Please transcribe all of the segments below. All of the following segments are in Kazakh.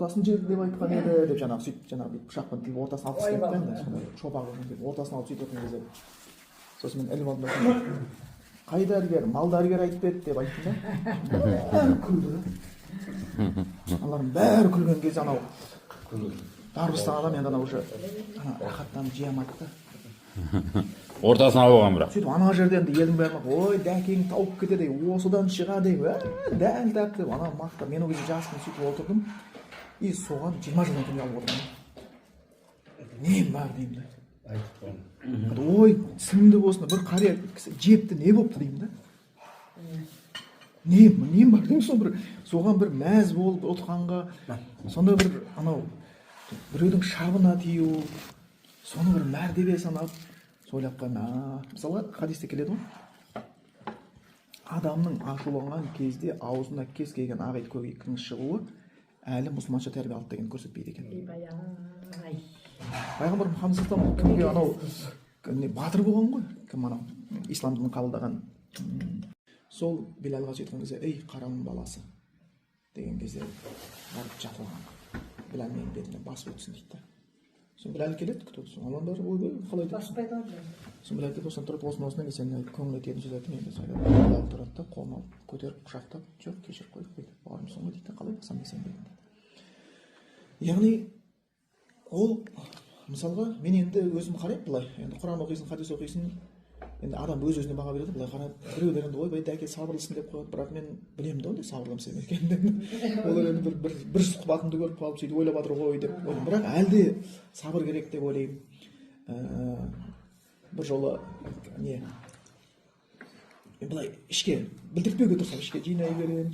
ортасын жер деп айтқан еді деп жаңағы сөйтіп жаңағы пышақпен тіліп ортасын алып тастайды да енді сондай шопақ ортасын алып сөйтіп отырған кезде сосын мен іліп алдым қай дәрігер мал дәрігер айтып еді деп айттым да бәрі күлді да аналардың бәрі күлген кезде анау дарбыстан адам енді ана уже рахаттанып жей алмады да ортасын алып алған бірақ сөйтіп ана жерде енді елдің бәрі ой дәкең тауып кетеді осыдан шығады деп дәл тап деп ана мақтап мен ол кезде жаспын сөйтіп отырдым и соған 20 жылдан кейін алып отырмын нем бар деймін да ой сіңімді болсын бір қария жепті не болыпты деймін да нем бар деймін соған бір мәз болып отқанға сонда бір анау біреудің шабына тию соны бір мәртебе санап ойлап қалдым мысалға хадисте келеді ғой адамның ашуланған кезде аузына кез келген ақ ит көк иттің шығуы әлі мұсылманша тәрбие алды деген көрсетпейді екен пайғамбар мұхаммед саллаллаху кімге анау батыр болған ғой кім анау ислам дінін қабылдаған сол билалға сөйткен кезде ей қараның баласы деген кезде барып жатылған билал менің бетімнен басып өтсін дейді да сосын біләл келеді күтіп отырсын алланың бәрі ойбай қалай деп сосын біләл келеді осыдан тұрады осыны мен сені көңіл ететін сөз айттым енді біләл тұрады да қолын алып көтеріп құшақтап жоқ кешіріп қойдық дейді бауырымсың ғой дейді қалай болсам мен сені дейді яғни ол мысалға мен енді өзім қараймын былай енді құран оқисың хадис оқисың енді адам өз өзіне баға береді былай қарап біреулер енді ойбай дәке сабырлысың деп қояды бірақ мен білемін да ондай сабырлы емес екенін олар енді бір сұхбатымды көріп қалып сөйтіп ойлап жатыр ғой деп ойлаймын бірақ әлде сабыр керек деп ойлаймын бір жолы не былай ішке білдіртпеуге тырысамын ішке жинай беремін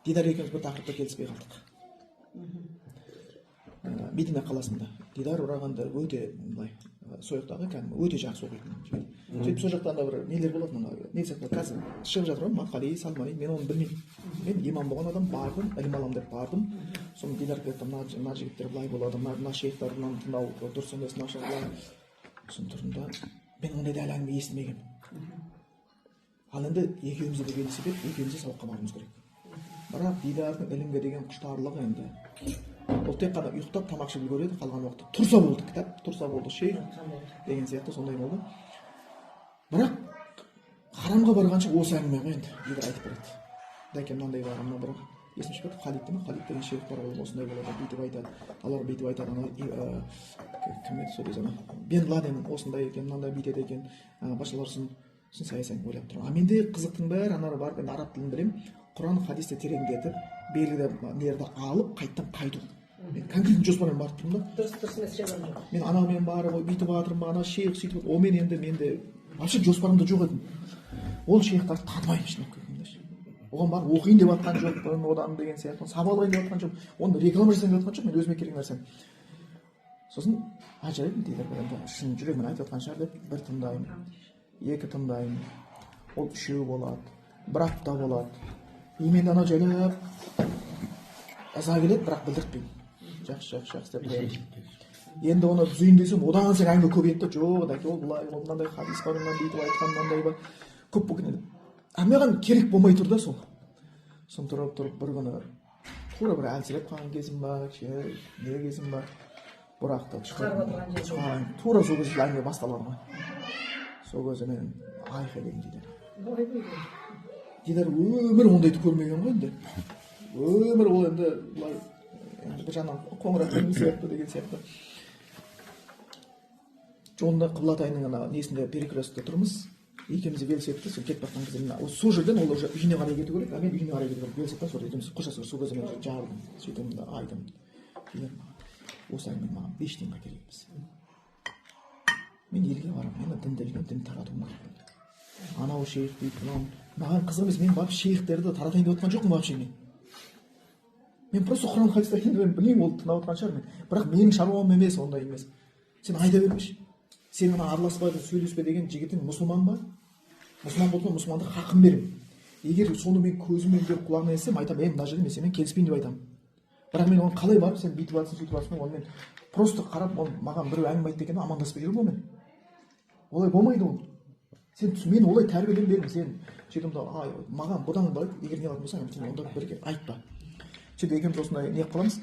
дидар екеуміз бір тақырыпта келіспей қалдық Медина қаласында дидар ұрағандар өте былай сойықтағы кәдімгі өте жақсы оқитын сөйтіп сол жақтан да бір нелер болатын не сияқты қазір шығып жатыр ғой мақали салмани мен оны білмеймін мен имам болған адам бардым ілім аламын деп бардым соны дидар айтты мына жігіттер былай болады мына шейхтардан тыңдау дұрыс емес нашар былай сосын тұрдым да мен ондайда әлі әңгіме естімегенмін ал енді екеумізде де велосипед екеуміз де сабаққа баруымыз керек бірақ дидардың ілімге деген құштарлығы енді ол тек қана ұйықтап тамақ ішіп үлгереді қалған уақытта тұрса болды кітап тұрса болды шейх деген сияқты сондай болды бірақ харамға барғанша осы әңгіме ғой енді дидар айтып береді дәке мынандай бар мына бір есім шығады халид деген шейх бар ғой осындай болады бүйтіп айтады алар бүйтіп айтады кім еді сол кезде бен ладен осындай екен мынандай бүйтеді екен басшаларсын саясаң ойлап тұрмын менде қызықтың бәрі ана барып енді араб тілін білемін құран хадисті тереңдетіп белгілі нелерді алып қайттан қайту мен конкретный жоспармен барып тұрмын да дұрыс емес мен анаумен барып бүйтіп жатырмын ана шейх сөйтіп онымен енді менде вообще жоспарымда жоқ еді ол шейхтарды танымаймын шынын айтқанда оған барып оқиын деп жатқан жоқпын одан деген сияқты сабақ алайын деп жатқан жоқпын оны реклама жасайын деп жатқан жоқпын мен өзіме керек нәрсем сосын жарайды дейді шын жүрегімен айтып жатқан шығар деп бір тыңдаймын екі тыңдаймын ол үшеу болады бір апта болады и мен анау жайлап ыза келеді бірақ білдіртпеймін жақсы деп қоямын енді оны түзейін десем одан сайын әңгіме көбейеді да жоқ дәке ол былай ол мынандай хадис бар бүйтіп айтқан мынандай бар көп болып кетеді маған керек болмай тұр да сол сосын тұрып бір күні тура бір әлсіреп қалған кезім бар не кезім бар бұрақты шығарып тура сол кезде әңгіме басталған ғой сол кезде мен айқайлаймын дидар өмір ондайды көрмеген ғой енді өмір ол енді былай бір жағынан қоңырат сияқты деген сияқты жолында қыблатайының ана несінде перекрестке тұрмыз екеуміз велосипедте сол кетіп жатқан кезде сол жерден ол уже үйіне қарай кету керек мен үйіне қарай кету керек велосипедпен сол жерден қоштасып сол кезде мен жардым сөйтемін да айттым осы әңгіме маған 5 тиынға керек емес мен елге барамын мен дін таратуым керек анау шейх дейді маған қызық емес мен барып шейхтерді таратайын деп отқан жоқпын вообще мен просто құран хадистерді мен білмеймін ол тыңдап отқан шығар бірақ менің шаруам емес ондай емес сен айта бермеші сен мына араласпай сөйлеспе деген жігітің мұсылман ба мұсылман болса мұсылмандық хақын беремін егер соны мен көзіммен көріп құлағыммен естісем айтамын мына жерде мен сенімен келіспеймін деп айтамын бірақ мен оны қалай барып сен бүйтіп жатсың сөйтіп жатсың оны мен просто қарап маған біреу әңгіме айтты екен амандаспай жүрмін онымен олай болмайды ол мен олай тәрбиеленбедім сен сөйтіп маған бұдан былай егер не қылатын болсаң онда бірге айтпа сөйтіп екеуміз осындай не қылып қаламыз.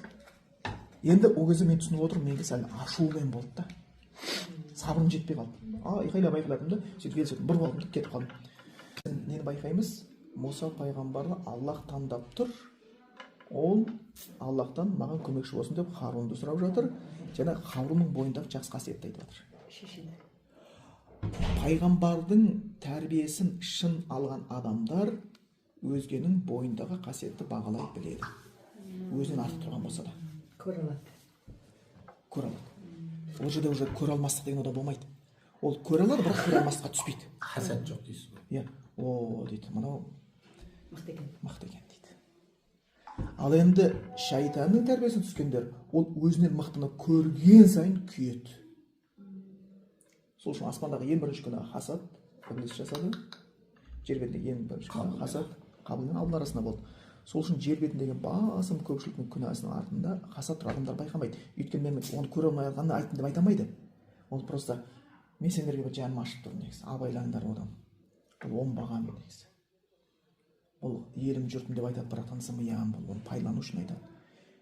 Енді ол кезде мен түсініп отырмын, менде сәл ашумен болды да, сабырым жетпей қалды. Айқайладым да, сөйтіп елсетіп бір болдым да кетіп қалдым. Нені байқаймыз? Мұса пайғамбарды Аллах таңдап тұр, ол Аллахтан маған көмекші болсын деп Харунды сұрап жатыр, және Харунның бойындағы жақсы қасиетті айтып жатыр. Пайғамбардың тәрбиесін шын алған адамдар өзгенің бойындағы қасиетті бағалай біледі, өзінен артық тұрған болса да. Көре алады. Ол жерде уже көре алмастық деген ода болмайды. Ол көре алады, бірақ көре алмастыққа түспейді. Хасад жоқ дейсіз ғой. Иә, дейді, мынау мықты екен дейді. Ал енді шайтанның тәрбиесіне түскендер, ол өзінен мықтыны көрген сайын күйеді. Сол үшін аспандағы ең бірінші күнә хасад, іблис жасады. Жер бетіндегі ең бірінші күнә хасад, Қабыл мен Абыл арасында болды. Сол үшін жер бетіндегі басым көпшіліктің күнәсінің артында хасад тұр, адамдар байқамайды. Өйткені мен оны көре алмай қалғанын айттым деп айтамайды. Ол просто мен сендерге бір жаным ашып тұр негізі, абайлаңдар одан. Бұл оңбаған негізі. Бұл елім жұртым деп айтады, бірақ танысымаян, бұл оны пайдалану үшін айтады.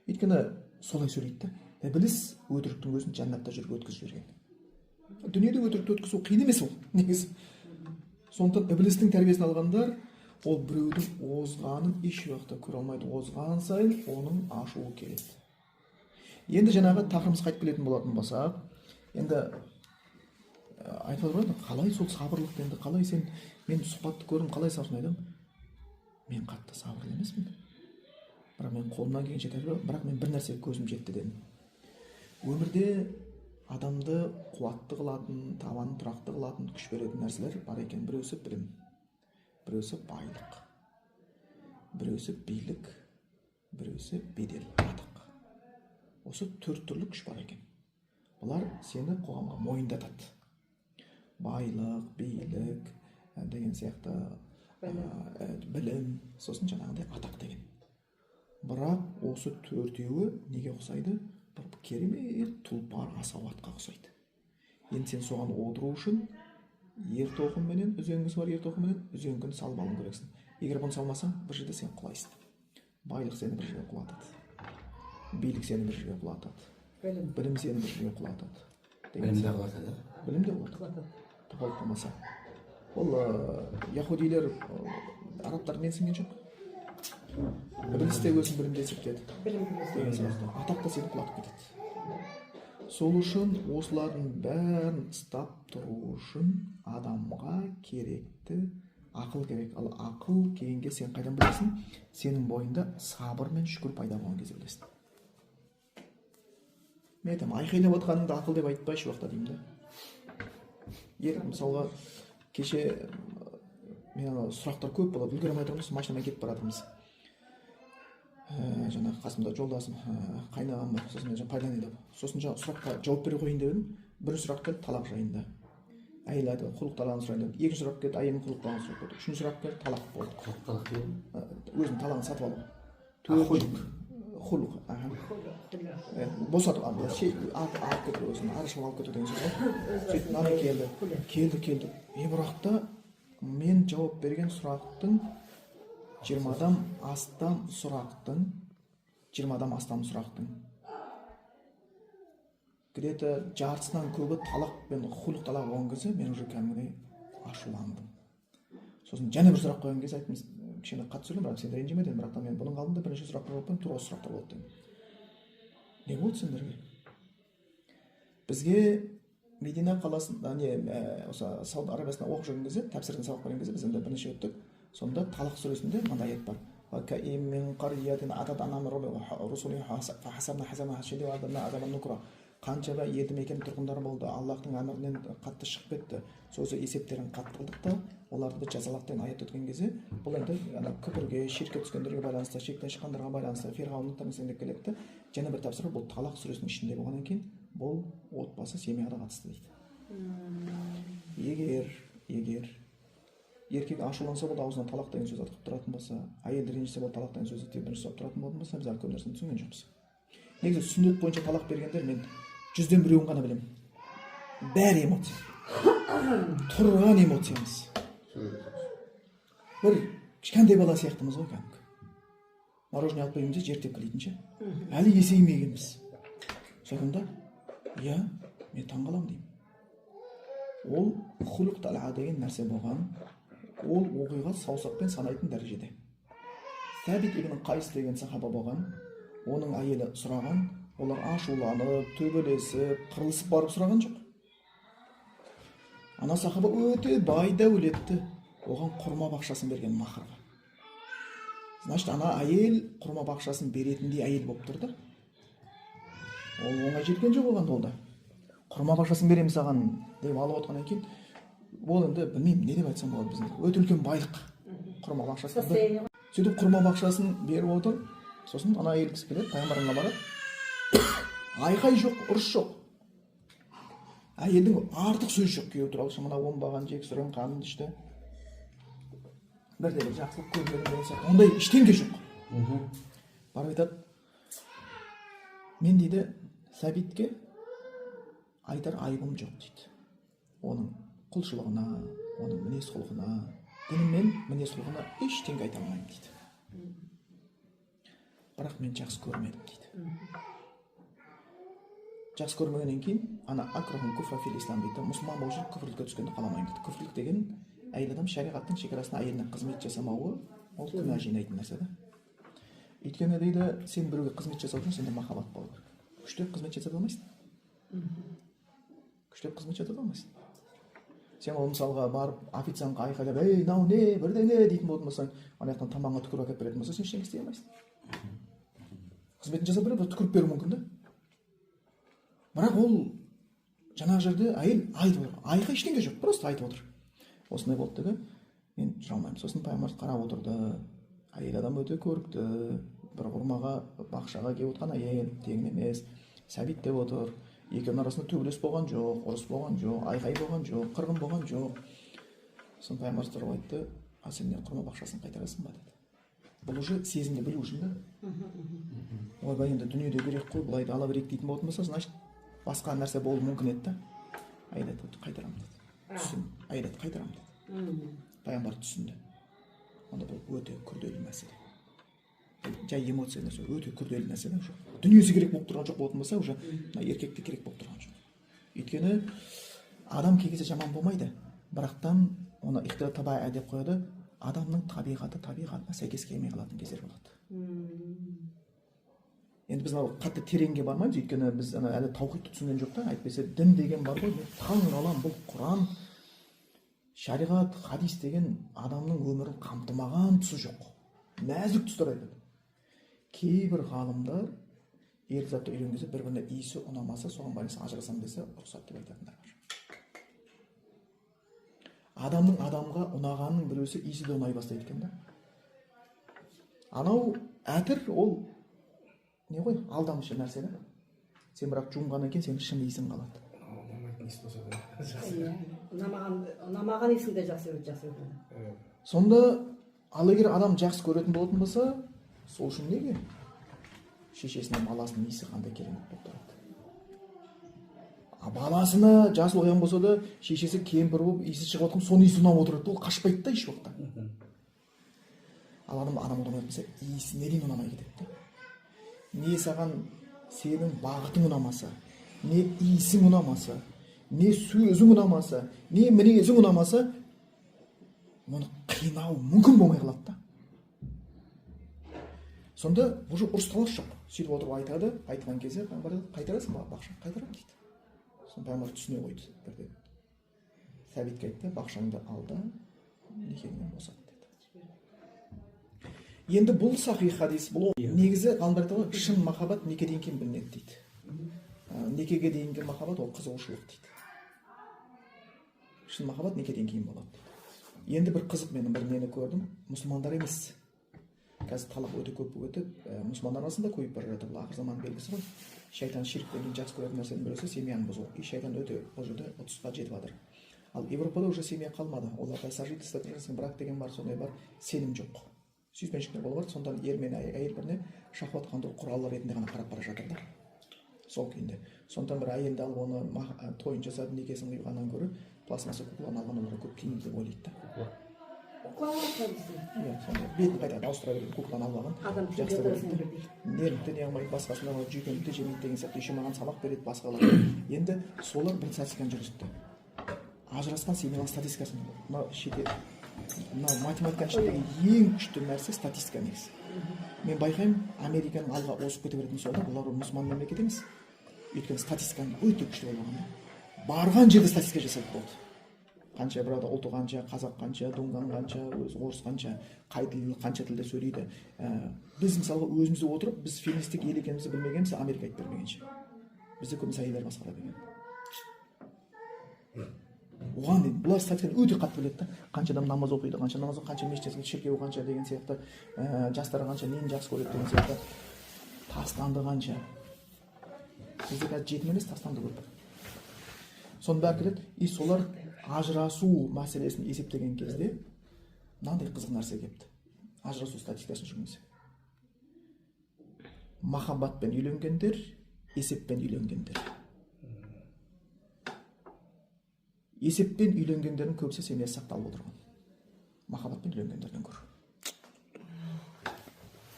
Өйткені солай сөйлейді. Іблис өтіріктің өзін жәннатта жүріп өткізіп жіберген. Дүниеде өтірікті өткізу қиын емес ол негізі. Сондықтан іблистің тәрбиесін алғандар, ол біреудің озғанын еш уақытта көре алмайды. Озған сайын оның ашуы келеді. Енді жаңағы тақырыбымызға қайтып келетін болатын болсақ, енді айтып отырмын, қалай сол сабырлықты, енді қалай сен, мен сұхбатты көрдім, қалай сабырын айтамын? Мен қатты сабырлы емеспін. Бірақ мен қолымнан келгенше тәрбие, бірақ мен бір нәрсеге көзім жетті дедім. Өмірде адамды қуатты қылатын, табанын тұрақты қылатын, күш беретін нәрселер бар екен. Біреусі білім, біреусі байлық, біреусі билік, біреусі бедел, атақ. Осы 4 түрлі күш бар екен. Бұлар сені қоғамға мойындатады. Байлық, билік деген сияқты, білім, сосын жаңағыдай атақ деген. Бірақ осы 4-еуі неге ұқсайды? Бір керемет тұлпар асауатқа ұқсайды. Енді сен соған отыру үшін ертоқымменен, үзеңгісі бар ертоқымменен үзеңгіні салып алу керексің. Егер бұны салмасаң, бір жерде сен құлайсың. Байлық сені бір жерге құлатады. Билік сені бір жерге құлатады. Білім сені бір жерге құлатады. Білім де құлатады. Білім де құлатады. Тұқалып қалмаса. Ол яһудилер, арабтар менсінген жоқ. Іблис те өзін білімді есептеді. Атақ та сені құлатып кетеді. Сол үшін осылардың бәрін ұстап тұру үшін адамға керекті ақыл керек. Ал ақыл келгенге сен қайдан білесің? Сенің бойында сабыр мен шүкір пайда болған кезде білесің. Мен айтамын, айқайлап отқаныңды ақыл деп айтпайшы уақытта деймін да. Мысалға кеше мен сұрақтар көп болады, үлгере алмай тұрмыз, машинамен кетіп бара жатырмыз. Жаңағы қасымда жолдасым, қайнағам бар, сосын мен пайдаланайын деп. Сосын сұраққа жауап бере қойын деп едім. Бірінші сұрақ келді талақ жайында. Әйел айтты, құлық талағын сұрайын деп. Екінші сұрақ келді, әйелдің құлық талағын сұрап кетті. Үшінші сұрақ келді, талақ болды. Құлық талақ деген? Өзінің талағын сатып алу. Құлық. Босатып алып кету, өзін арашылап алып кету деген сөз. Сөйтіп мынаны келді. Бірақ та мен жауап берген сұрақтың 20-дан астам сұрақтың где-то жартысынан көбі талақ пен құлық талақ болған кезде мен уже кәдімгідей ашуландым. Сосын және бір сұрақ қойған кезде айттым, кішкене қатты сөйлеймін, бірақ сендер ренжіме дедім, бірақ мен бұның алдында бірінші сұрақ қойып қойдым, тура осы сұрақтар болды дедім. Не болды сендерге? Бізге Медина қаласында, осы Сауд Арабиясында оқып жүрген кезде, тәпсірден сабақ берген кезде біз енді бірнеше өттік. Сонда Талақ сүресінде мынандай аят бар. Қанша ба елді мекен тұрғындары болды, Аллахтың әмірінен қатты шығып кетті. Сосы есептерін қатты қылдық та, оларды жазалап деген аят өткен кезде, бұл енді күпірге, ширкке түскендерге байланысты, шектен шыққандарға байланысты, фирғауынның тәмсіліне келеді. Және бір тапсыру, бұл Талақ сүресінің ішінде болғаннан кейін, бұл отбасы семьяға қатысты дейді. Егер еркек ашуланса болды, аузына талақ деген сөз атқып тұратын болса, әйел ренжісе болды, талақ деген сөзді бірінші ұстап тұратын болатын болса, біз әлі көп нәрсені түсінген жоқпыз. Негізі сүннет бойынша талақ бергендер мен 100-ден біреуін ғана білемін. Бәрі эмоция. Тұрған эмоциямыз. Бір кішкентай бала сияқтымыз ғой кәдімгі. мороженое алып беремін де жертеп келейтін ше. Әлі есеймегенбіз. Сондықтан да иә мен таң қаламын деймін. Ол хулуқ тал'a деген нәрсе болған. Ол оқиға саусақпен санайтын дәрежеде. Сәбит ибн Қайс деген сахаба болған. Оның әйелі сұраған, олар ашуланып, төбелесіп, қырылысып барып сұраған жоқ. Ана сахаба өте бай дәулетті, оған құрма бақшасын берген махрға. Значит, ана әйел құрма бақшасын беретіндей әйел болып тұрды. Ол оңай жеткен жоқ оған ол да. Құрма бақшасын беремін саған деп алып отқаннан кейін, ол енді білмеймін не деп айтсам болады біздің. Өте үлкен байлық. Құрма бақшасын. Сөйтіп құрма бақшасын беріп отыр. Сосын ана әйел кісі келеді, пайғамбарына барады. Айқай жоқ, ұрыс жоқ. Әйелдің артық сөз жоқ күйеу туралы. Мына оңбаған, жексұрын, қанын ішті. Бірде бір жақсылық көрмедім деген сияқты. Ондай ештеңе жоқ. Барып айтады, мен дейді Сәбитке айтар айыбым жоқ дейді. Оның құлшылығына, оның мінез құлқына, дінмен мінез құлқына ештеңе айта алмаймын дейді. Бірақ мен жақсы көрмедім дейді. Жақсы көрмегеннен кейін, ана акрахун куфра фил ислам дейді. Мұсылман болу үшін күфірлікке түскенді қаламаймын дейді. Күфірлік деген әйел адам шариғаттың шекарасына әйеліне қызмет жасамауы, ол күнә жинайтын нәрсе да. Өйткені дейді, сен біреуге қызмет жасаудың сенде махаббат болу керек. Күштеп қызмет жасата алмайсың. Күштеп қызмет жасата алмайсың. Сен ол мысалға барып официантқа айқайлап, ей, мынау не, бірдеңе дейтін болатын болсаң, ана жақтан тамағыңа түкіріп әкеліп беретін болса, сен ештеңе істей алмайсың. Қызметін жасап береді, түкіріп беруі мүмкін да. Бірақ ол жаңағы жерде әйел айтып отыр. Айқай ештеңе жоқ, просто айтып отыр. Осындай болды деді, мен жүре алмаймын. Сосын пайғамбар қарап отырды. Әйел адам өте көрікті, бір құрмаға бақшаға келіп отқан әйел, тегін емес, Сәбит деп отыр. Екеуінің арасында төбелес болған жоқ, ұрыс болған жоқ, айқай болған жоқ, қырғын болған жоқ. Сосын пайғамбар тұрып айтты, а сен не құрма бақшасын қайтарасың ба деді. Бұл уже сезімді білу үшін да. Ойбай енді дүниеде керек қой, бұлайды ала берейік дейтін болатын болса, значит басқа нәрсе болуы мүмкін еді да. Әйел айтты, қайтарамын деді. Түсін, әйел айтты, қайтарамын деді. Пайғамбар түсінді. Онда бұл өте күрделі мәселе. Жай эмоция нәрсе, өте күрделі нәрсе да. Дүниесі керек болып тұрған жоқ болатын болса, уже еркекте керек болып тұрған жоқ. Өйткені адам кей кезде жаман болмайды. Бірақтан оны ихтира табай деп қояды. Адамның табиғатына сәйкес келмей қалатын кездер болады. Енді біз қатты тереңге бармаймыз, өйткені біз әлі таухидты түсінген жоқ та, әйтпесе дін деген бар ғой, таң қалам, бұл Құран, шариғат, хадис деген адамның өмірін қамтымаған тұсы жоқ. Нәзік тұстар айтады. Кейбір ғалымдар ер затты үйренген кезде бір-біріне иісі ұнамаса, соған байланысты ажырасамын десе, рұқсат деп айтатындар бар. Адамның адамға ұнағанның біреусі иісі де ұнай бастайды екен да. Анау әтір ол не ғой, алдамшы нәрсе да. Сен бірақ жуынғаннан кейін сенің шын иісің қалады. Ұнамаған иісің де жақсы көреді. Сонда ал егер адам жақсы көретін болатын болса, сол үшін неге шешесінің баласының иісі қандай керемет болып тұрады. Баласына жасы оян болса да шешесі кемпір болып иісі шығып отқан соның иісі ұнап отырады. Ол қашпайды да еш уақытта. Ал адам ұнамайтын болса иісіне дейін ұнамай кетеді. Не саған сенің бағытың ұнамаса, не иісің ұнамаса, не сөзің ұнамаса, не мінезің ұнамаса, оны қинау мүмкін болмай қалады да. Сонда уже ұрыс-талас жоқ. Сөйтіп отырып айтады, айтқан кезде қайтарасың ба бақшаны? Қайтарамын дейді. Сонда пайғамбар түсіне қойды бірден. Сәбитке айтты, бақшаңды ал да некеңнен босат деді. Енді бұл сахих хадис, бұл негізі ғалымдар айтады, шын махаббат некеден кейін білінеді дейді. Некеге дейінгі махаббат ол қызығушылық дейді. Шын махаббат некеден кейін болады дейді. Енді бір қызық, мен бір нені көрдім, мұсылмандар емес. Қазір талақ өте көп болып өтіп, мұсылмандар арасында көйіп бара жатыр. Бұл ақыр заман белгісі ғой. Шайтан ширктен жақсы көретін нәрсенің бірісі семьяны бұзу. И шайтан өте бұл жерде 30-ға жетіп жатыр. Ал Европада уже семья қалмады. Оларда сожительство, брак деген бар, сондай бар, сенім жоқ. Сүйіспеншіліктер болып бар, сонда ер мен әйел біріне шахват қандыру құралы ретінде ғана қарап бара жатыр да. Сол күйінде. Сондықтан бір әйелді алып оны тойын жасап, некесін қиғаннан гөрі пластмасса кукланы алған оларға көп тиімді деп ойлайды да. қуаматса дейсің. Иә, сонда бетін қайтадан ауыстыра береді, кукланы алып алған. Адам Жақсы тиге көреді. отырсын бірдей. Нервті не алмайды, басқасына жүйкемді жемейді деген сияқты еще маған сабақ береді басқалар. Енді солар бір статистиканы жүргізді. Ажырасқан семьялардың статистикасын мына шетел мына математиканың ішіндегі ең күшті нәрсе статистика негізі. Мен байқаймын, Американың алға озып кете беретін сол да, бұлар мұсылман мемлекет емес. Өйткені статистиканың өте күшті болғаны. Барған жерде статистика жасалып болды. Қанша бірауда ұлты қанша, қазақ қанша, дунган қанша, орыс қанша, қай тіл, қанша тілде сөйлейді. Біз мысалға өзімізде отырып, біз феминистік ел екенімізді білмегенбіз, Америка айтып бермегенше. Бізді көбінесе әйелдер басқарады деген. Оған дейін бұлар статистиканы өте қатты біледі да, қанша адам намаз оқиды, қанша намаз оқиды, қанша мешітте шіркеу қанша деген сияқты, жастары қанша нені жақсы көреді деген сияқты, тастанды қанша. Бізде қазір жетім емес, тастанды көп. Соның бәрі келеді, и солар ажырасу мәселесін есептеген кезде мынандай қызық нәрсе келіпті. Ажырасу статистикасын жүргенсе. Махаббатпен үйленгендер, есеппен үйленгендер. Есеппен үйленгендердің көбісі семьясы сақталып отырған. Махаббатпен үйленгендерден көр.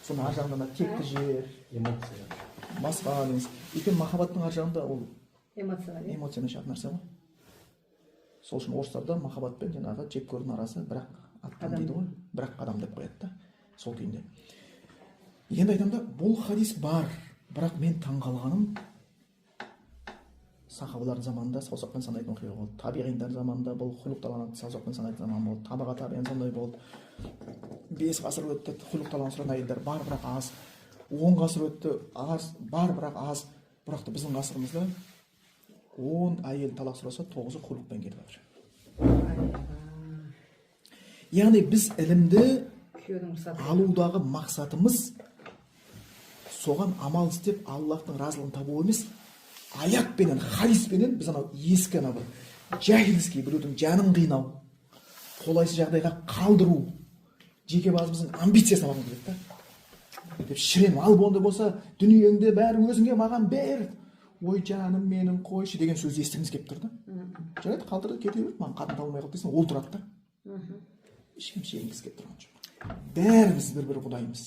Соны ар жағында текті жер, Эмоция. басқа емес. Екен махаббаттың ар жағында ол Эмоцияны шығатын нәрсе ғой. Сол үшін орыстарда махаббат пен жаңағы жек көрдің арасы бірақ аттан дейді ғой, бірақ адам деп қояды да, сол күйінде. Енді айтамын да, бұл хадис бар, бірақ мен таңғалғаным сахабалардың заманында саусақпен санайтын оқиға болды. Табиғиндар заманында бұл хұлықталған саусақпен санайтын заман болды. Табаға табиғин сондай болды. 5 ғасыр өтті, хұлықталған сұран әйелдер бар, бірақ аз. 10 ғасыр өтті, аз, бар, бірақ аз. Бірақ та біздің ғасырымызда 10 әйел талақ сұраса, 9-ы хұлықпен кетіп жатыр. Яғни біз ілімді алудағы мақсатымыз соған амал істеп Аллахтың разылығын табу емес, аятпенен, хадиспенен біз анау ескі анау бір жахилский біреудің жанын қинау, қолайсыз жағдайға қалдыру, жеке басымыздың амбициясын алғымыз келеді да. Деп шіреніп, ал онда болса дүниеңде бәрі өзіңе маған бер, ой жаным менің қойшы деген сөз естігіміз келіп тұр да. Жарайды, қалдырды, кете берді, маған қатын табылмай қалды дейсің, ол тұрады да. Ешкім шегінгісі келіп тұрған жоқ. Бәріміз бір құдаймыз.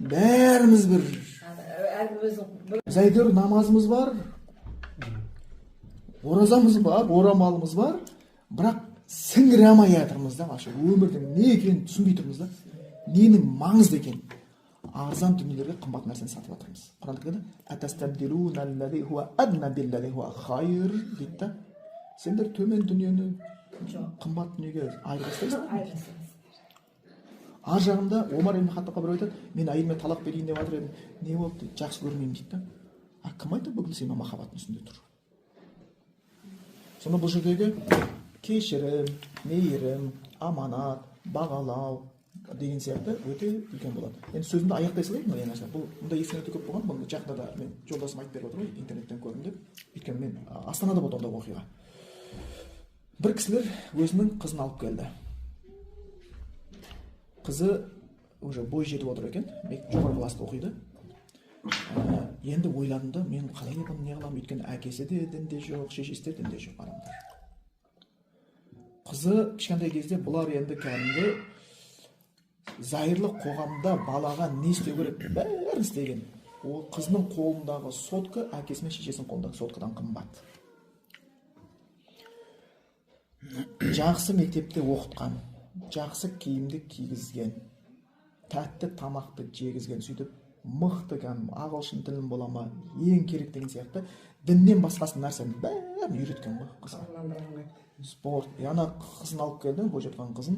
Бәріміз бір. Зайдыр намазымыз бар, оразамыз бар, орамалымыз бар, бірақ сіңіре алмай жатырмыз да, өмірдің не екенін түсінбей тұрмыз да, ненің маңызды екенін. Арзан дүниелерге қымбат нәрсені сатып жатырмыз. Құранда дейді, сендер төмен дүниені қымбат дүниеге айырбастайсыңдар. Ар жағында Омар ибн Хаттабқа біреу айтады, мен әйеліме талақ берейін деп жатыр едім, не болды дейді, жақсы көрмеймін дейді. Кім айтты бүкіл сенің махаббаттың үстінде тұр? Сонда бұл жердегі кешірім, мейірім, аманат, бағалау деген сияқты өте үлкен болады. Енді сөзімді аяқтай салайын ба, яғни бұл мұнда естіген өте көп болған, бұны жақында да мен жолдасым айтып беріп отыр ғой, интернеттен көрдім деп. Өйткені мен Астанада болды онда оқиға. Бір кісілер өзінің қызын алып келді. Қызы уже бой жетіп отыр екен, жоғары класста оқиды. Енді ойладым да, мен қалай бұны не қыламын, өйткені әкесі де дінде жоқ, шешесі де дінде жоқ адамдар. Қызы кішкентай кезде бұлар енді кәдімгі зайырлы қоғамда балаға не істеу керек бәрін істеген. Ол қызының қолындағы сотка әкесі мен шешесінің қолындағы соткадан қымбат. Жақсы мектепте оқытқан, жақсы киімді кигізген, тәтті тамақты жегізген, сөйтіп мықты ағылшын тілін бола ма, ең керек деген сияқты діннен басқасын нәрсенің бәрін үйреткен ғой қызға. Спорт, яна қызын алып келді, бой жатқан қызын.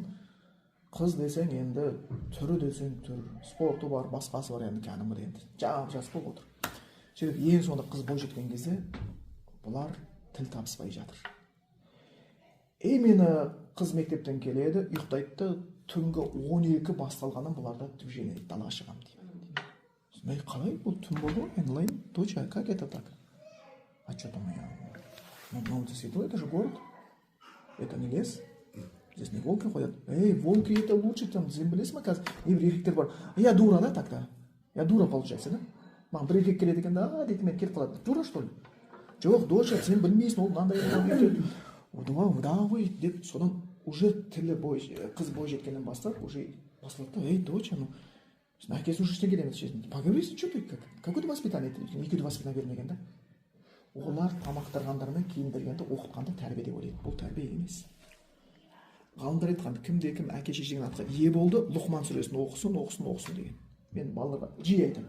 Қыз десең енді түрі десең түр, спорты бар, басқасы бар, енді кәдімгі енді жап-жас болып отыр. Сөйтіп ең соңында қыз бой жеткен кезде бұлар тіл табыспай жатыр. Мені қыз мектептен келеді, ұйықтайды, түнгі 12 басталғаннан бұларда движение дейді, далаға шығамын дейді. Мен қалай, бұл түн болды ғой, мен лайын, доча, как это так? А что там я? На улице светло, это же город. Это не лес. Здесь не волки ходят. Волки это лучше, там землес маказ. И еркектер бар. Я дура, да, так-то? Я дура, получается, да? Маған бір еркек келеді екен, да, дейді, мен келіп қалады. Дура, что ли? Жоқ, доча, сен білмейсің, ол мынандай. Да ғой, деп содан уже тілі қыз бой жеткеннен бастап уже басылады да, ей доча, ну әкесі уже ештеңе демеді, поговорите, что ты, какое-то воспитание, екеуді воспитание бермеген да. Олар тамақтырғандармен киіндіргенді оқытқанды тәрбие деп ойлайды. Бұл тәрбие емес. Ғалымдар айтқан, кімде кім әке шешенің атқа ие болды, Лұқман сүресін оқысын деген. Мен балаларға жиі айтамын.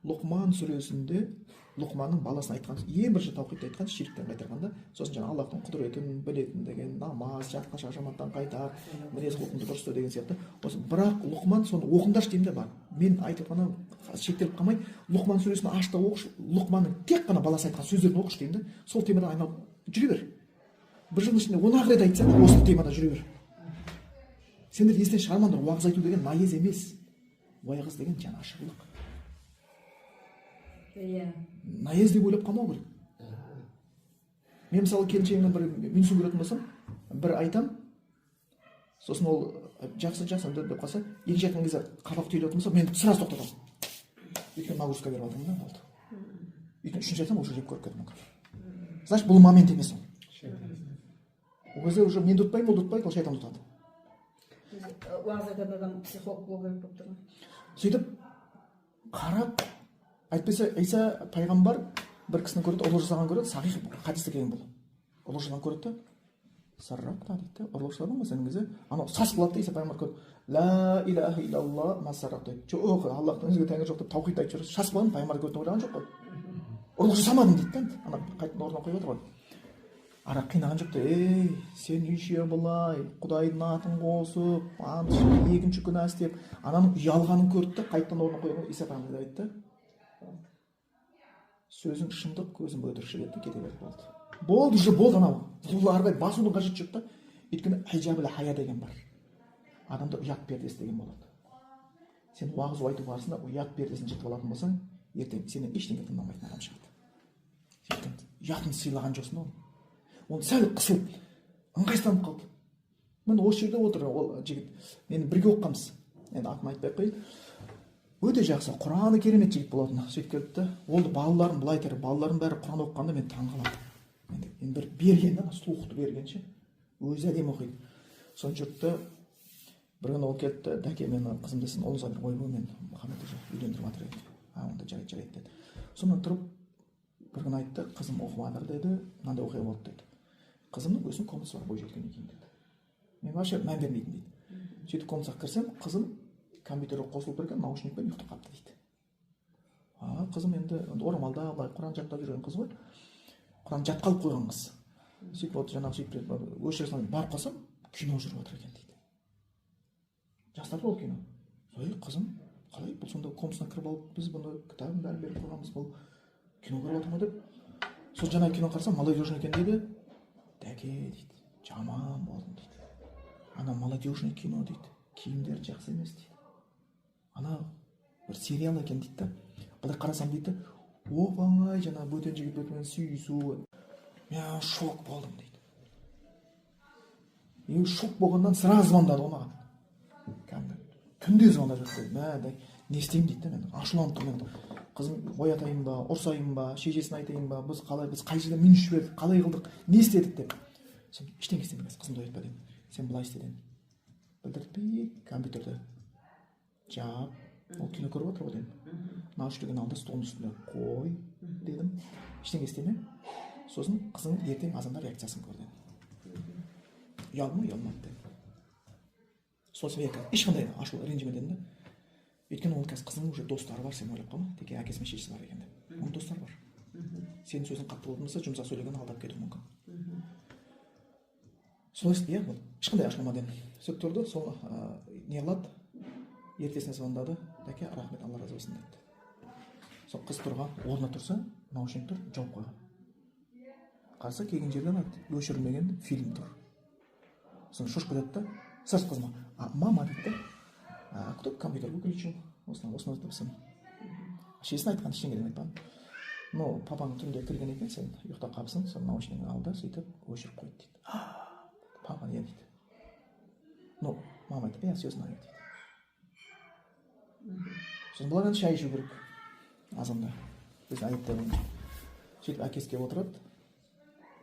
Лұқман сүресінде Лұқманның баласына айтқан, ең бірінші таухидты айтқан, ширктен қайтарғанда, сосын жаңа Аллахтың құдіретін білетін деген, намаз, жатқа шашаматтан қайтар, мінез құлқыңды дұрыс істеу деген сияқты. Осы бірақ Лұқман соны оқыңдаршы деймін де бар. Мен айтып қана шектеліп қалмай, Лұқман сүресін аш та оқыш, Лұқманның тек қана баласы айтқан сөздерін оқыш деймін де, сол темадан айналып жүре бер. Бір жылдың ішінде 10 рет айтсаң, осы темада жүре бер. Сендер естен шығармаңдар, уағыз айту деген наез емес. Уағыз деген жанашырлық. Наез деп ойлап қалмау керек. Мен мысалы келіншегімнен бір минусын көретін болсам, бір айтам, сосын ол жақсы деп қалса, екінші айтқан кезде қабақ түйіліп отырмаса, мен сразу тоқтатамын. Өйткені нагрузка беріп алдым да, болды. Өйткені үшінші айтсам, уже жеп көріп кетуі мүмкін. Значит, бұл момент емес ол. Ол кезде уже мен ұтпаймын, ол ұтпайды, ол шайтан ұтады. Уағыз айтатын адам психолог болу керек болып тұр ғой. Сөйтіп қарап, әйтпесе Иса пайғамбар бір кісіні көреді, ұрлық жасаған көреді, сахих хадисте келген бұл. Ұрлық жасаған көреді да, саррапта дейді, ұрлық жасаған ба сенің кезде? Анау сас қылады да, Иса пайғамбар көреді. Ла илаха илалла масаррап дейді. Жоқ, Аллахтан өзге тәңір жоқ деп таухид айтып жүрсіз. Шас болған пайғамбар көрді ойлаған жоқ қой. Ұрлық жасамадым дейді да. Ана қайтадан орнына қойып отыр ғой. Арақ қинаған жоқ та, ей, сен үйше былай, Құдайдың атын қосып, екінші күнә істеп, ананың ұялғанын көрді да, қайтадан орнына қойған Иса пайғамбар айтты. Сөзің шындық, көзің өтірікші деді, кете берді болды. Болды, уже болды анау. Бұл арбай басудың қажеті жоқ та. Өйткені хижабул хая деген бар. Адамда ұят пердесі деген болады. Сен уағыз айту барысында ұят пердесін жыртып алатын болсаң, ертең сенен ештеңе тыңдамайтын адам шығады. Сен ұятын сыйлаған жоқсың ол. Оны сәл қысылып, ыңғайсызданып қалды. Міне осы жерде отыр ол жігіт. Мені бірге оқығанбыз. Енді атын айтпай ақ қояйын. Өте жақсы, Құраны керемет жігіт болатын. Сөйтіп келді да, ол балаларын былай айтар, балалардың бәрі Құран оқығанда мен таңғаламын. Енді бір берген да, слухты бергенше, өзі әдемі оқиды. Соны жүрді, бір күні ол келді, дәке мені қызым десін, ұлыңызға бір ойбай, мен Мұхаммед уже үйлендіріп жатыр еді. Онда жарайды деді. Сонымен тұрып, бір күні айтты, қызым оқып жатыр деді, мынандай оқиға болды деді. Қызымның өзінің комнатасы бар, бойжеткеннен кейін деді. Мен вообще мән бермейтін дейді. Сөйтіп комнатаға кірсем, қызым компьютерге қосылып берген наушникпен ұйықтап қалыпты дейді. Қызым енді орамалда былай Құран жаттап жүрген қыз ғой. Құран жатқалып қойған қыз. Сөйтіп вот жаңағы сөйтіп өшіресін барып қалсам, кино жүріп жатыр екен дейді. Жастар ол кино. Ой, қызым, қалай бұл сонда комнатасына кіріп алып, біз бұны кітабын бәрін беріп қойғанбыз, бұл кино көріп отыр ма деп. Сол жаңа кино қарасам, молодежный екен дейді. Дәке дейді, жаман болдым дейді. Ана молодежный кино дейді, киімдері жақсы емес дейді. Ана бір сериал екен дейді да. Былай қарасам дейді, оп-оңай жаңа бөтен жігіт бөтен сүйісу. Мен шок болдым дейді. Мен шок болғаннан сразу звондады ол маған. Кәдімгі түнде звондап жатыр. Не істеймін дейді да, мен ашуланып тұрмын. Қызым оятайын ба, ұрсайын ба, шешесіне айтайын ба, біз қай жерден минус жібердік, қалай қылдық, не істедік деп. Сен ештеңе істемейсің, қызымды оятпа дедім. Сен былай істедің. Білдіртпей компьютерді жап, ол кино көріп отыр ғой дедім. Наушнигін алды, столдың үстіне қой дедім. Ештеңе істеме. Сосын қызың ертең азанда реакциясын көр дедім. Ұялды ма, ұялмады дедім. Сол себепті ешқандай ашу ренжіме дедім да. Өйткені оның қазір қызының уже достары бар, сен ойлап қалма, тек әкесі мен шешесі бар екен деп. Оның достары бар. Сенің сөзің қатты болатын болса, жұмсақ сөйлеген алдап кетуі мүмкін. Солай иә, бұл ешқандай ашылма дедім. Сөйтіп тұрды, сол не қылады, ертесіне звондады, дәке, рахмет, Алла разы болсын деді. Сол қыз тұрған, орнына тұрса, наушник тұр, жауып қойған. Қарсы келген жерден өшірілмеген фильм тұр. Сосын шошып кетеді да, сырт қызыма, мама дейді да, кто компьютер выключил, осыны депсің. Шешесіне айтқан ештеңе деп айтпадым. Ну, папаң түнде кірген екен, сен ұйықтап қалыпсың, сол наушнигін алды, сөйтіп өшіріп қойды дейді. Папа не дейді. Ну, мама айтты, я все знаю дейді. Сосын бұлардан шай ішу керек азанда. Біз әйеттер бойынша. Сөйтіп әкесі келіп отырады.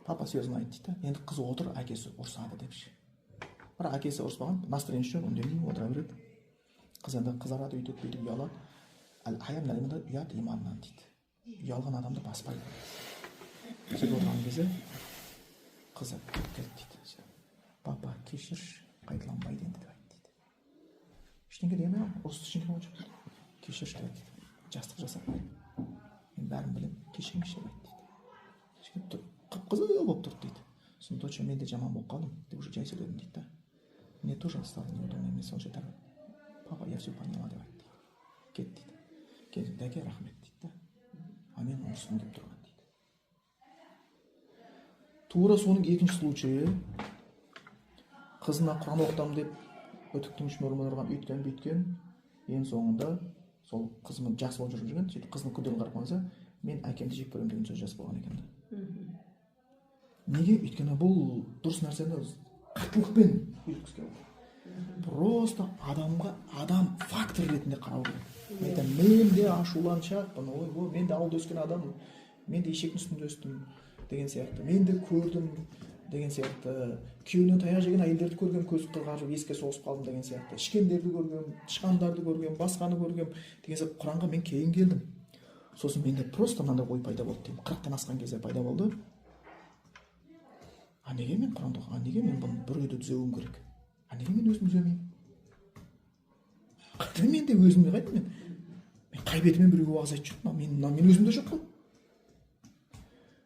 Папа все знает дейді. Енді қызы отыр, әкесі ұрсады депші. бірақ әкесі ұрыспаған, настроение жоқ, үндемей отыра береді. Қыз енді қызарады, өйтеді, бүйтіп ұялады. Ұят иманнан дейді. Ұялған адамды баспайды. Сөйтіп отырған кезде қызы келді дейді. Папа, кешірші, қайталанбайды енді деп айтты дейді. Ештеңе демей, осы ештеңе болған жоқ дейді. Кешірші деп айтты дейді. Жастық жасап қойды. Мен бәрін білемін, кешіріңізші деп айтты дейді. Қып-қызыл болып тұрды дейді. Сонда точно мен де жаман болып қалдым деп уже жай сөйледім дейді да. Мне тоже стало неудобно, мне сонша так. Папа, я все поняла деп айтты. Кет дейді. Келді, дәке рахмет дейді да. А мен ұрысым деп тұрған дейді. Тура соның екінші случайы, қызына Құран оқытамын деп өтіктің үшін ұрған үйткен, ең соңында сол қызымен жақсы болып жүрген, сөйтіп қызының күрделі қарап қалса, мен әкемді жек көремін деген сөз жазып болған екен. Неге? Өйткені бұл дұрыс нәрсені қаттылықпен үйреткісі келді. Просто адамға адам фактор ретінде қарау керек. Мен де ашуланшақпын, ой, мен де ауылда өскен адаммын, мен де ешектің үстінде өстім деген сияқты, мен де көрдім деген сияқты, күйеуінен таяқ жеген әйелдерді көргем, көз қырғажып еске соғысып қалдым деген сияқты, ішкендерді көргем, тышқандарды көргем, басқаны көргем деген сияқты. Құранға мен кейін келдім. Сосын менде просто мынандай ой пайда болды деймін. 40-тан асқан кезде пайда болды. А неге мен Құранды оқыған? Неге мен бұны біреуді түзеуім керек? А неге мен өзім түземеймін? Қайда мен де өзімде қайда мен қай бетімен біреуге уағыз айтып жүрмін? Мен өзімде жоқ қой.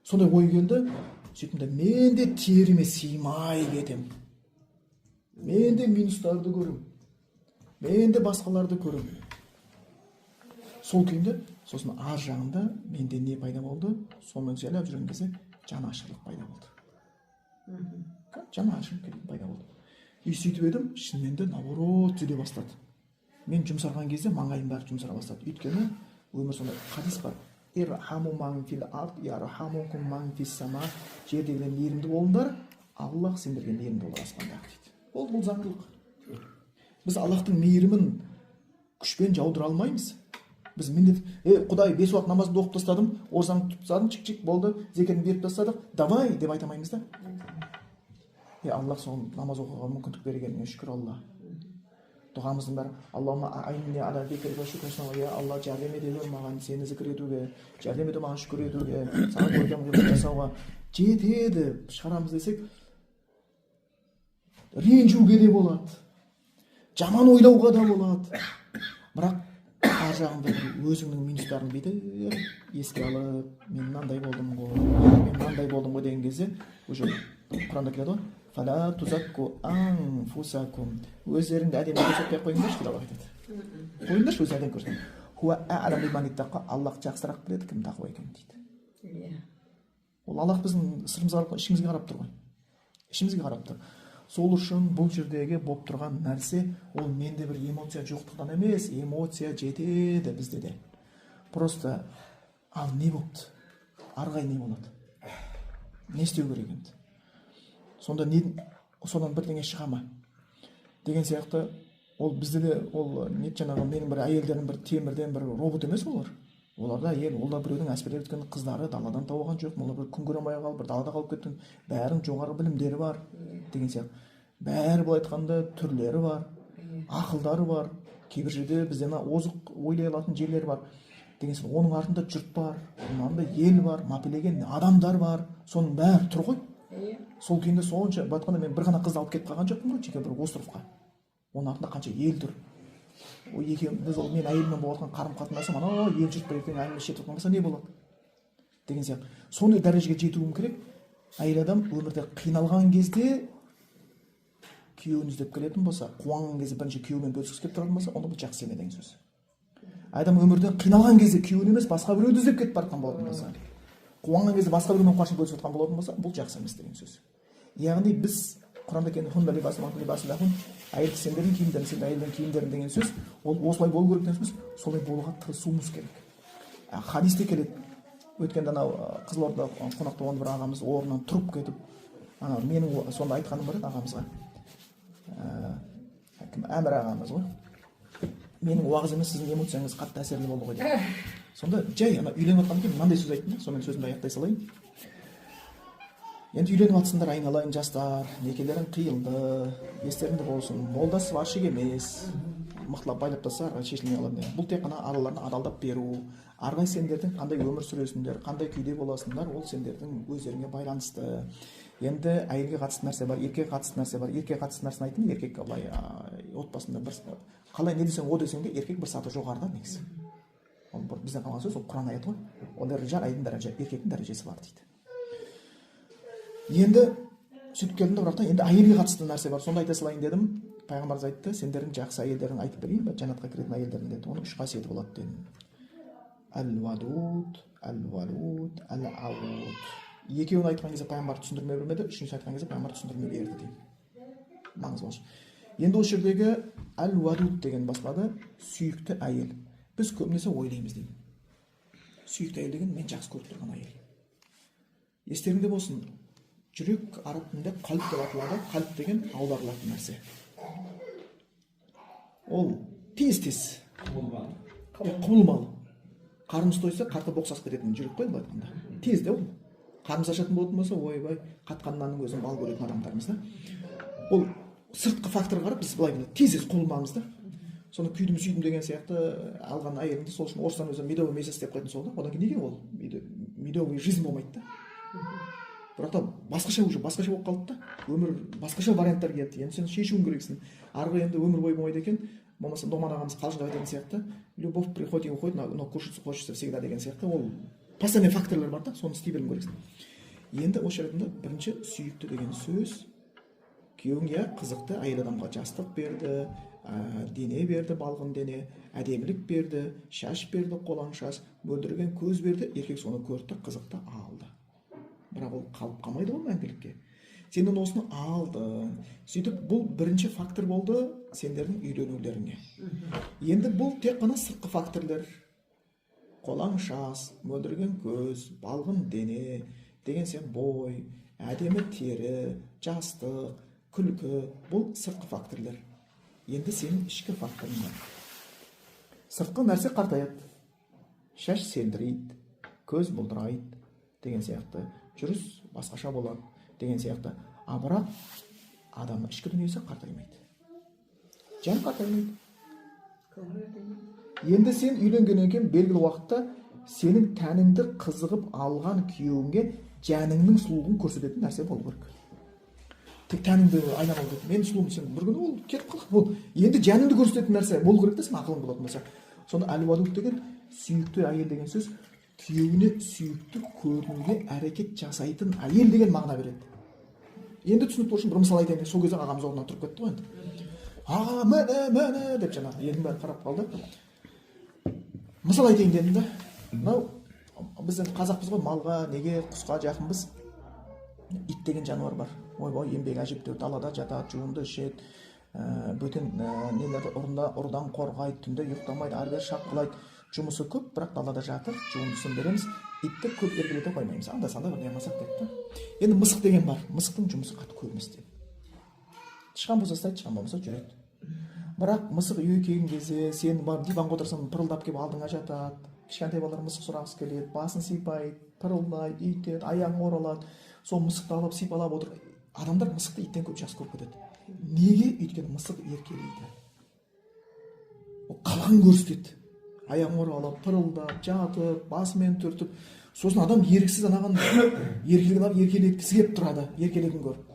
Сондай ой келді. Сөйтімде мен де теріме сыймай кетем. Мен де минустарды көрем. Мен де басқаларды көрем. Сол күйінде, сосын ар жағында менде не пайда болды? Сонымен жайлап жүрген кезде жанашырлық пайда болды. Жанашырлық пайда болды. И сөйтіп едім, шынымен де наоборот түзе бастады. Мен жұмсарған кезде маңайым бәрі жұмсара бастады. Өйткені өмір сондай хадис бар. Ирхаму ман фил ард ярхамукум ман фис сама. Жердегілер мейірімді болыңдар, Аллах сендерге мейірімді болады аспандағы дейді. Бұл заңдылық. Біз Аллахтың мейірімін күшпен жаудыра алмаймыз. Біз міндет, Құдай 5 уақыт намазымды оқып тастадым, оразамды тұтып тастадым, чик-чик болды, зекетімді беріп тастадық, давай деп айта алмаймыз да. Аллах соны намаз оқуға мүмкіндік бергеніне шүкір Алла. Дұғамыздың бәрі Аллахума а'инни ала зикрика ва шүкрика, я Алла жәрдем ете гөр маған сені зікір етуге, жәрдем ете маған шүкір етуге, саған көркем ғибадат жасауға. Жетеді, шығарамыз десек, ренжуге де болады, жаман ойлауға да болады. Бірақ ар жағында өзіңнің минустарын бүйтіп еске алып, мен мынандай болдым ғой деген кезде уже Құранда келеді ғой. Фала тузакку анфусакум. Өздеріңді әдемі көрсетпей қойыңдаршы деп Аллах айтады. Қойыңдаршы өз әдемі көрсетпей. Хуа а'лам биман иттақа. Аллах жақсырақ біледі кім тақуа екенін дейді. Ол Аллах біздің сырымызға қарап, ішімізге қарап тұр ғой. Ішімізге қарап тұр. Сол үшін бұл жердегі болып тұрған нәрсе, ол менде бір эмоция жоқтықтан емес, эмоция жетеді бізде де. Просто ал не болды? Арғай не болады? Не істеу керек енді? Сонда содан бірдеңе шыға ма деген сияқты. Ол бізде де ол не жаңағы менің бір әйелдерім бір темірден бір робот емес олар. Олар да әйел, олар біреудің әсперлеп өткен қыздары даладан тауған жоқ, олар бір күн көре алмай қалып, бір далада қалып кеткен, бәрінің жоғары білімдері бар деген сияқты. Бәрі былай айтқанда түрлері бар, ақылдары бар, кейбір жерде бізден озық ойлай алатын жерлері бар деген сияқты. Оның артында жұрт бар, оның артында ел бар, мапелеген адамдар бар, соның бәрі тұр ғой. Сол күйінде сонша батқанда мен бір ғана қызды алып кетіп қалған жоқпын ғой, жеке бір островқа. Оның артында қанша ел тұр. Біз ол мен әйеліммен болған қарым-қатынасым ана ел жұрт бір ертең әңгіме шетіп қалмаса не болады деген сияқты. Сондай дәрежеге жетуім керек. Әйел адам өмірде қиналған кезде күйеуін іздеп келетін болса, қуанған кезде бірінші күйеуімен бөліскісі келіп тұратын болса, онда бұл жақсы еме деген сөз. Адам өмірде қиналған кезде күйеуін емес, басқа біреуді іздеп кетіп бара жатқан болатын болса, қуанған кезде басқа біреумен қуанышын бөлісіп жатқан болатын болса, бұл жақсы емес деген сөз. Яғни біз Құранда келген әйел сендердің киімдерің, сен әйелдің киімдерің деген сөз, ол осылай болу керек деген сөз, солай болуға тырысуымыз керек. Хадисте келеді. Өткенде анау Қызылорда қонақта болған бір ағамыз орнынан тұрып кетіп, менің сонда айтқаным бар еді ағамызға. Әмір ағамыз ғой. Менің уағыз емес, сіздің эмоцияңыз қатты әсерлі болды ғой деп. Сонда жай үйленіп жатқаннан кейін мынандай сөз айттым да, сонымен сөзімді аяқтай салайын. енді үйленіп жатсыңдар айналайын жастар, некелерің қиылды, естеріңде болсын, молда сварщик емес, мықтылап байлап тастаса ары қарай шешілмей қалады. Бұл тек қана араларына адалдап беру, ары қарай сендердің қандай өмір сүресіңдер, қандай күйде боласыңдар, ол сендердің өздеріңе байланысты. Енді әйелге қатысты нәрсе бар, еркекке қатысты нәрсе бар. Еркекке қатысты нәрсені айттым, еркек былай отбасында бір қалай не десең о десең де еркек бір саты жоғарыда негізі. Ол бізден қалған сөз, ол Құран аяты ғой. Ол әйелдің дәрежесі, еркектің дәрежесі бар дейді. Енді сөйтіп келдім, бірақ та енді әйелге қатысты нәрсе бар. Сонда айта салайын дедім. Пайғамбарымыз айтты, сендердің жақсы әйелдерін айтып берейін ба, жәннатқа кіретін әйелдердің деді. Оның 3 қасиеті болады дедім. Әл-вадуд, әл-валуд, әл-ауд. Екеуін айтқан кезде пайғамбар түсіндірме бермеді, үшіншісін айтқан кезде пайғамбар түсіндірме берді дейді. Маңызы бар. Енді осы жердегі әл-вадуд деген басылады, сүйікті әйел. Біз көбінесе ойлаймыз дейді. Сүйікті әйел деген мен жақсы көріп тұрған әйел. Естеріңде болсын, жүрек араб тілінде қалып деп аталады. Қалып деген аударылатын нәрсе. Ол тез құбылмалы. Қарнымыз тойса қарта боқсас кететін жүрек қой былай айтқанда. Тез де ол. Қарнымыз ашатын болатын болса, ойбай, қатқан нанның өзін бал көретін адамдармыз да. Ол сыртқы факторға қарап біз былай тез құбылмамыз да. Соны күйдім сүйдім деген сияқты алған әйеліңді сол үшін орыстан өзі медовый месяц деп қоятын сол да. Одан кейін неге ол медовый жизнь болмайды да. Бірақ та басқаша болып қалды да. Өмір басқаша варианттар келді. Енді сен шешуің керексің. Арғы енді өмір бойы болмайды екен. Болмаса Доман ағамыз қалжыңдап айтатын сияқты, любовь приходит и уходит, но кушать хочется всегда деген сияқты. Ол постоянный факторлар бар да, соны істей беруің керексің. Енді осы жерде бірінші сүйікті деген сөз, күйеуің қызықты әйел адамға жастық берді, дене берді, балғын дене, әдемілік берді, шаш берді, қолаң шаш, мөлдіреген көз берді, еркек соны көрді, қызықты алды. Бірақ ол қалып қалмайды ғой мәңгілікке. Сенің осыны алдың. Сөйтіп бұл бірінші фактор болды сендердің үйленулеріңе. Енді бұл тек қана сыртқы факторлар. Қолаң шаш, мөлдіреген көз, балғын дене, деген сен бой, әдемі тері, жастық, күлкі, бұл сыртқы факторлар. Енді сенің ішкі факторың бар. Сыртқы нәрсе қартаяды, шаш селдірейді, көз бұлдырайды деген сияқты, жүріс басқаша болады деген сияқты. Бірақ адамның ішкі дүниесі қартаймайды. Жан қартаймайды. Енді сен үйленгеннен кейін белгілі уақытта сенің тәніңді қызығып алған күйеуіңге жаныңның сұлулығын көрсететін нәрсе болу керек. Тек тәніңді айналып кетіп, мен сұлумын, сен бір күні ол кетіп қалады. Ол енді жаныңды көрсететін нәрсе болу керек те, сен ақылың болатын болса. Сонда әл-вадуд деген сүйікті әйел деген сөз күйеуіне сүйікті көрінуге әрекет жасайтын әйел деген мағына береді. Енді түсінікті болсын, бір мысал айтайын. Сол кезде ағамыз орнынан тұрып кетті ғой енді. Аға, міне деп жаңағы елдің бәрі қарап қалды. Мысал айтайын дедім да. Мынау біз енді қазақпыз ғой, малға, неге, құсқа жақынбыз. Ит деген жануар бар. Ойбай, еңбек әжептәуір, далада жатады, жуынды ішеді, бөтен нелерді ұрыдан қорғайды, түнде ұйықтамайды, ары бері шапқылайды. Жұмысы көп, бірақ далада жатыр, жуындысын береміз. Итті көп еркелете қоймаймыз. Анда-санда бір не қылсақ дейді. Енді мысық деген бар. Мысықтың жұмысы қатты көп емес дейді. Тышқан болса істейді, тышқан болмаса жүреді. Бірақ мысық үйге келген кезде сен барып диванға отырсаң, пырылдап келіп алдыңа жатады. Кішкентай балалар мысық сұрағысы келеді, басын сипайды, пырылдайды, үйтеді, аяғын оралады. Сол мысықты алып сипалап отыр. Адамдар мысықты иттен көп жақсы көріп кетеді. Неге? Өйткені мысық еркелейді. Ол қалған көрсетеді. Аяғын оралып, пырылдап, жатып, басымен түртіп, сосын адам еріксіз анаған еркелеткісі келіп тұрады, еркелетін көріп.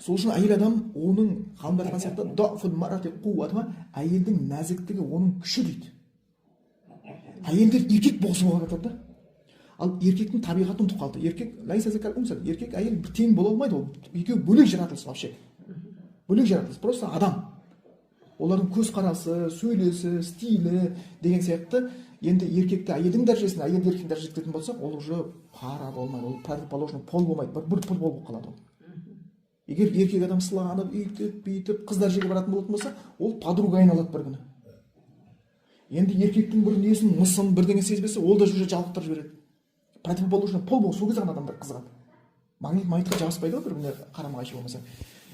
Сол үшін әйел адам оның ғалымдар айтқан сияқты дафул марати қуаты, әйелдің нәзіктігі оның күші дейді. Әйелдер еркек боғысы болып жатыр да. Ал еркектің табиғаты ұмытып қалды. Еркек әйел бір тең бола алмайды, ол екеуі бөлек жаратылыс вообще. Бөлек жаратылыс, просто адам. Олардың көзқарасы, сөйлесі, стилі деген сияқты. Енді еркекті әйелдің дәрежесіне, әйелді еркектің дәрежесіне кететін болсақ, ол уже пара болмайды, ол противоположный пол болмайды, бір пол болып қалады ол. Егер еркек адам сыланып, бүйтіп, қыздар жерге баратын болатын болса, ол подруга айналады бір күні. Енді еркектің бір несін, мысын, бірдеңе сезбесе, ол да уже жалықтырып жібереді. Противоположный пол бол, сол кезде ғана адамдар қызығады. Магнитқа жабыспайды ғой бір-біріне қарама-қайшы болмаса.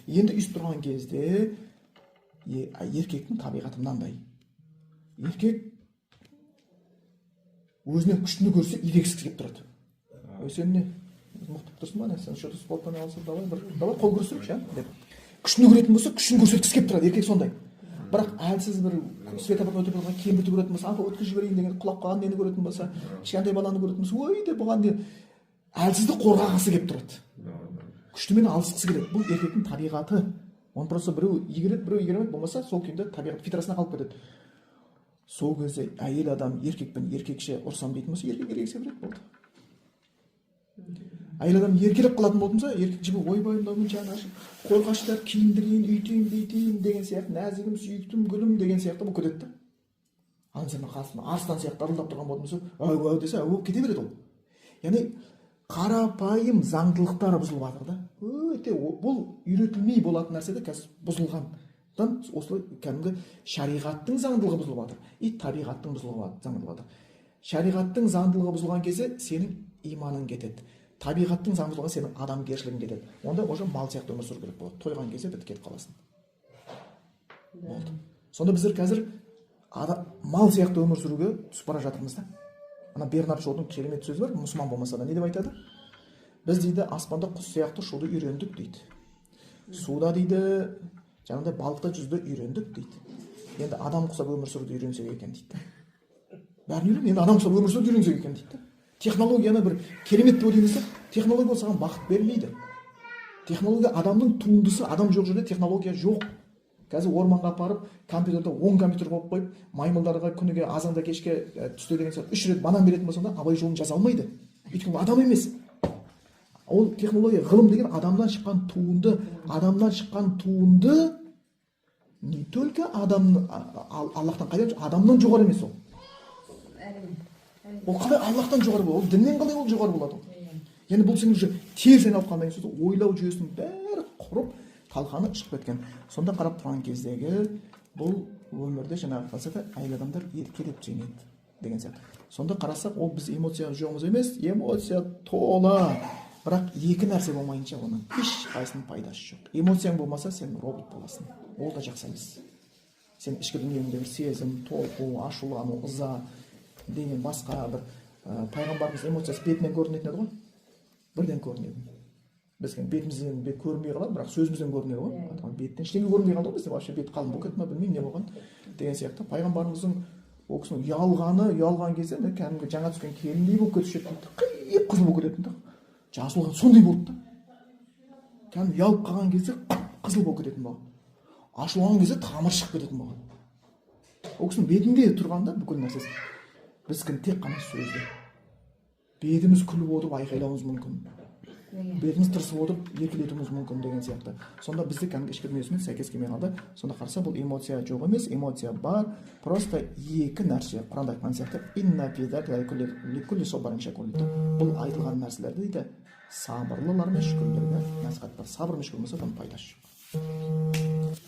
Енді үйсіп тұрған кезде еркектің табиғаты мынандай. Еркек өзіне күштіні көрсе ерегіскісі келіп тұрады. Сен не? мықты тұрсың ба, сен что-то спортпен айналысып, давай қол күресейік ше деп. Күшін көретін болса, күшін көрсеткісі келіп тұрады, еркек сондай. Бірақ әлсіз бір светофордан өтіп жатқан кемпірді көретін болса, апа өткізіп жіберейін деген құлап қалған нені көретін болса, кішкентай баланы көретін болса, ой деп бұған не әлсізді қорғағысы келіп тұрады. Күштімен алысқысы келеді. Бұл еркектің табиғаты. Оны просто біреу игереді, біреу игеремейді, болмаса сол күйінде табиғат фитрасына қалып кетеді. Сол кезде әйел адам еркекпен еркекше ұрсам дейтін болса, еркек ерекше береді, болды. Әйел адам еркелеп қалатын болса, еркек жібі ойбай мынау жаны ашып, қорғаштап киіндірейін, үйтейін, бүйтейін деген сияқты, нәзігім, сүйіктім, гүлім деген сияқты бұл кетеді. Ал сен қасында арыстан сияқты арылдап тұрған болса, әу десе, әу кете береді ол. Яғни қарапайым заңдылықтар бұзылып жатыр да. Өте бұл үйретілмей болатын нәрсе де қазір бұзылған. Осылай кәдімгі шариғаттың заңдылығы бұзылып жатыр. И табиғаттың заңдылығы жатыр. Шариғаттың заңдылығы бұзылған кезде сенің иманың кетеді. Табиғаттың заңдылығы сенің адамгершілігің кетеді. Онда уже мал сияқты өмір сүру керек болады. Тойған кезде бітіп кетіп қаласың. Болды. Сонда біздер қазір мал сияқты өмір сүруге түсіп бара жатырмыз да. Ана Бернард Шоудың керемет сөзі бар, мұсылман болмаса да не деп айтады? Біз дейді аспанда құс сияқты ұшуды үйрендік дейді. Суда дейді, жаңағыдай балықта жүзуді үйрендік дейді. Енді адам құсап өмір сүруді үйренсек екен дейді. Бәрін үйрен, енді адам құсап өмір сүруді үйренсек екен дейді. Технологияны бір керемет деп ойлаймыз да, технология саған бақыт бермейді. Технология адамның туындысы, адам жоқ жерде технология жоқ. Қазір орманға апарып, компьютерде 10 компьютер қойып қойып, маймылдарға күніге азанда кешке түсте деген сияқты 3 рет банан беретін болса да, абай жолын жаза алмайды. Өйткені адам емес. Ол технология, ғылым деген адамнан шыққан туынды, адамнан шыққан туынды не только Аллахтан қайдан, адамнан жоғары емес ол. Ол қалай Аллахтан жоғары болады? Ол діннен қалай ол жоғары болады? Яғни бұл сенің уже теріс айналып қалған сөз, ойлау жүйесінің бәрі құрып талқаны шығып кеткен. Сонда қарап тұрған кездегі бұл өмірде жаңағы фалсафа әйел адамдар еркелеп жеңеді деген сияқты. Сонда қарасақ, ол біз эмоция жоғымыз емес, эмоция тола. Бірақ екі нәрсе болмайынша оның ешқайсының пайдасы жоқ. Эмоцияң болмаса, сен робот боласың. Ол да жақсы емес. Сен ішкі дүниеңде бір сезім, толқу, ашулану, ыза деген басқа бір пайғамбарымыз эмоциясы бетінен көрінетін еді ғой? Бірден көрінеді. Біз бетімізден бет көрінбей қалады, бірақ сөзімізден көрінеді ғой. Беттен ештеңе көрінбей қалды ғой бізде, вообще бет қалың болып кетті ме, білмеймін не болған деген сияқты. Пайғамбарымыздың ол кісінің ұялған кезде кәдімгі жаңа түскен келіндей болып кетуші еді, қып-қызыл болып кететін да. Жасылған сондай болды да. Кәдімгі ұялып қалған кезде қызыл болып кететін болған. Ашуланған кезде тамыр шығып кететін болған. Ол кісінің бетінде тұрғанда бүкіл нәрсесі. Біз тек қана сөзде. Бетіміз күліп отырып айқайлауымыз мүмкін. Бетіміз тырысып отырып еркелетуіміз мүмкін деген сияқты. Сонда бізде кәдімгі ішкі дүниесімен сәйкес келмей қалды. Сонда қараса бұл эмоция жоқ емес, эмоция бар. Просто екі нәрсе. Құранда айтқан сияқты инна фи залика ликулли собарин шакур. Бұл айтылған нәрселерді дейді сабырлылар мен шүкірлерге насихат бар. Сабыр мен шүкір болса оның пайдасы жоқ.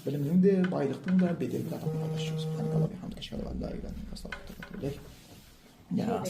Білімнің де, байлықтың да, беделдің де пайдасы жоқ.